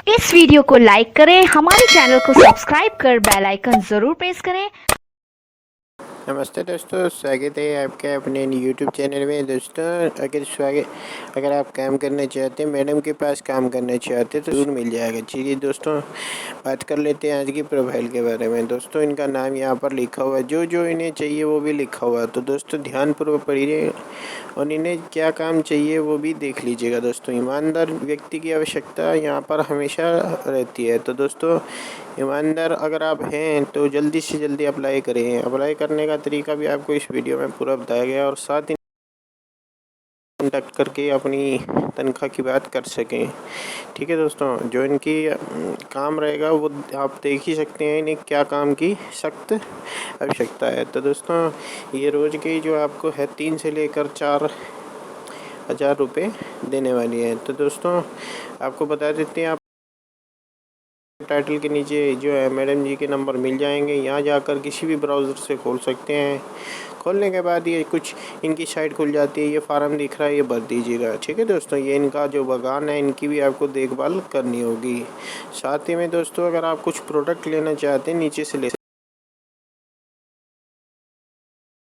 इस वीडियो को लाइक करें, हमारे चैनल को सब्सक्राइब कर बेल आइकन जरूर प्रेस करें। नमस्ते दोस्तों, स्वागत है आपका अपने यूट्यूब चैनल में। दोस्तों अगर आप काम करना चाहते हैं, मैडम के पास काम करना चाहते हैं तो जरूर मिल जाएगा। चलिए दोस्तों, बात कर लेते हैं आज की प्रोफाइल के बारे में। दोस्तों इनका नाम यहाँ पर लिखा हुआ है, जो इन्हें चाहिए वो भी लिखा हुआ है। तो दोस्तों ध्यानपूर्वक पढ़िए और इन्हें क्या काम चाहिए वो भी देख लीजिएगा। दोस्तों ईमानदार व्यक्ति की आवश्यकता यहाँ पर हमेशा रहती है। तो दोस्तों ईमानदार अगर आप हैं तो जल्दी से जल्दी अप्लाई करें। अप्लाई करने का तरीका भी आपको इस वीडियो में पूरा बताया गया और साथ ही कॉन्टैक्ट करके अपनी तनख्वाह की बात कर सकें। ठीक है दोस्तों, जो इनकी काम रहेगा वो आप देख ही सकते हैं, इन्हें क्या काम की सख्त आवश्यकता है। तो दोस्तों ये रोज़ की जो आपको है 3 से लेकर 4,000 रुपये देने वाली है। तो दोस्तों आपको बता देते हैं, आप टाइटल के नीचे जो है मैडम जी के नंबर मिल जाएंगे। यहाँ जाकर किसी भी ब्राउज़र से खोल सकते हैं। खोलने के बाद ये कुछ इनकी साइट खुल जाती है, ये फार्म दिख रहा है, ये भर दीजिएगा। ठीक है दोस्तों, ये इनका जो बागान है इनकी भी आपको देखभाल करनी होगी। साथ ही में दोस्तों अगर आप कुछ प्रोडक्ट लेना चाहते हैं नीचे से ले